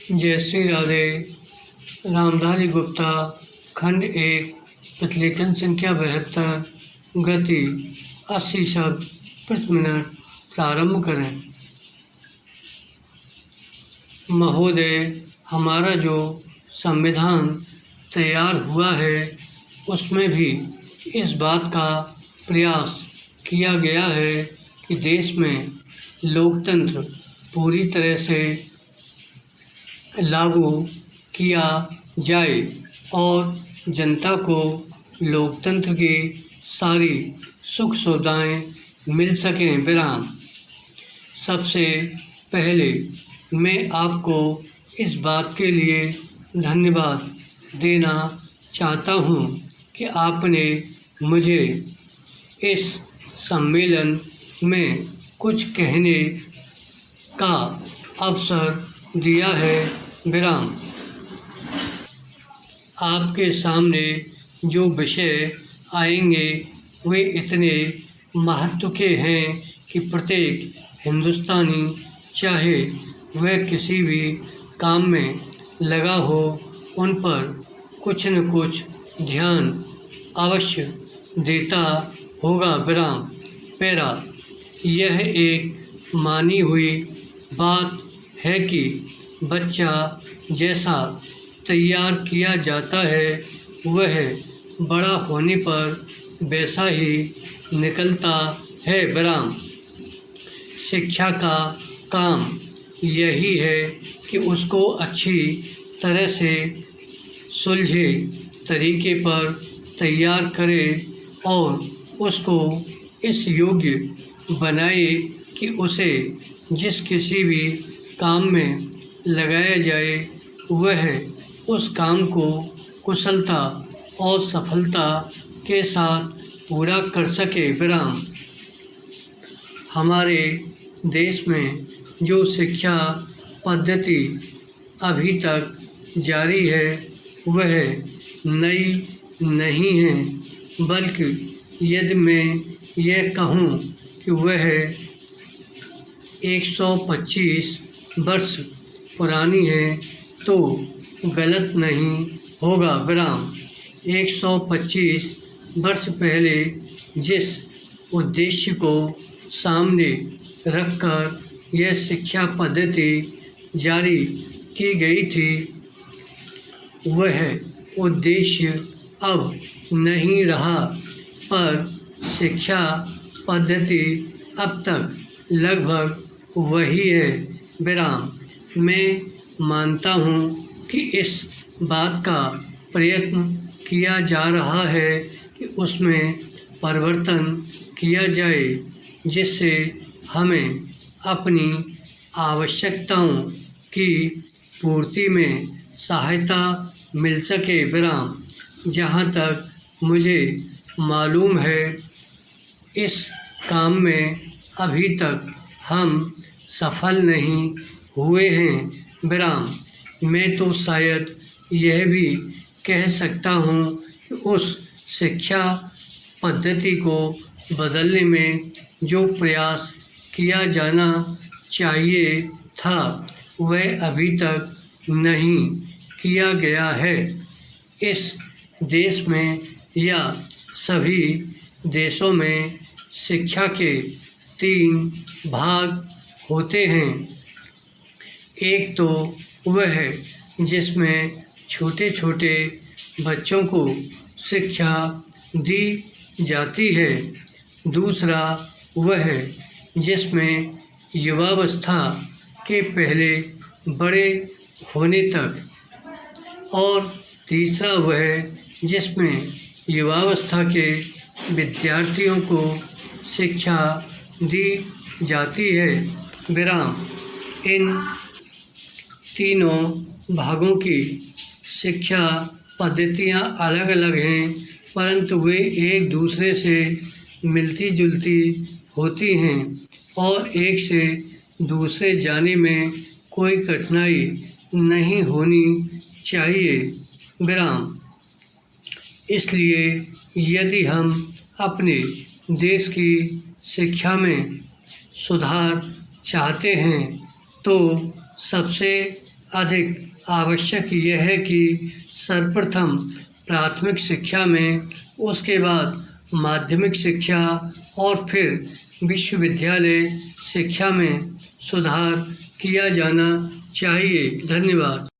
जय श्री राधे। रामधारी गुप्ता, खंड 1, प्रतिलेखन संख्या 72, गति 80 शब्द प्रति मिनट। प्रारंभ करें। महोदय, हमारा जो संविधान तैयार हुआ है उसमें भी इस बात का प्रयास किया गया है कि देश में लोकतंत्र पूरी तरह से लागू किया जाए और जनता को लोकतंत्र की सारी सुख सुविधाएं मिल सकें। विराम। सबसे पहले मैं आपको इस बात के लिए धन्यवाद देना चाहता हूं कि आपने मुझे इस सम्मेलन में कुछ कहने का अवसर दिया है। विराम। आपके सामने जो विषय आएंगे वे इतने महत्व के हैं कि प्रत्येक हिंदुस्तानी, चाहे वह किसी भी काम में लगा हो, उन पर कुछ न कुछ ध्यान अवश्य देता होगा। विराम। पैरा। यह एक मानी हुई बात है कि बच्चा जैसा तैयार किया जाता है वह बड़ा होने पर वैसा ही निकलता है। विराम। शिक्षा का काम यही है कि उसको अच्छी तरह से सुलझे तरीके पर तैयार करे और उसको इस योग्य बनाए कि उसे जिस किसी भी काम में लगाया जाए वह उस काम को कुशलता और सफलता के साथ पूरा कर सके। विराम। हमारे देश में जो शिक्षा पद्धति अभी तक जारी है वह नई नहीं है, बल्कि यदि मैं यह कहूँ कि वह 125 वर्ष पुरानी है तो गलत नहीं होगा। विराम। 125 वर्ष पहले जिस उद्देश्य को सामने रखकर यह शिक्षा पद्धति जारी की गई थी वह उद्देश्य अब नहीं रहा, पर शिक्षा पद्धति अब तक लगभग वही है। विराम। मैं मानता हूँ कि इस बात का प्रयत्न किया जा रहा है कि उसमें परिवर्तन किया जाए जिससे हमें अपनी आवश्यकताओं की पूर्ति में सहायता मिल सके। विराम। जहाँ तक मुझे मालूम है इस काम में अभी तक हम सफल नहीं हुए हैं। विराम। मैं तो शायद यह भी कह सकता हूँ कि उस शिक्षा पद्धति को बदलने में जो प्रयास किया जाना चाहिए था वह अभी तक नहीं किया गया है। इस देश में या सभी देशों में शिक्षा के 3 भाग होते हैं। एक तो वह जिसमें छोटे छोटे बच्चों को शिक्षा दी जाती है। दूसरा वह जिसमें युवावस्था के पहले बड़े होने तक, और तीसरा वह जिसमें युवावस्था के विद्यार्थियों को शिक्षा दी जाती है। विराम। इन तीनों भागों की शिक्षा पद्धतियाँ अलग अलग हैं, परंतु वे एक दूसरे से मिलती जुलती होती हैं और एक से दूसरे जाने में कोई कठिनाई नहीं होनी चाहिए। विराम। इसलिए यदि हम अपने देश की शिक्षा में सुधार चाहते हैं तो सबसे अधिक आवश्यक यह है कि सर्वप्रथम प्राथमिक शिक्षा में, उसके बाद माध्यमिक शिक्षा और फिर विश्वविद्यालय शिक्षा में सुधार किया जाना चाहिए। धन्यवाद।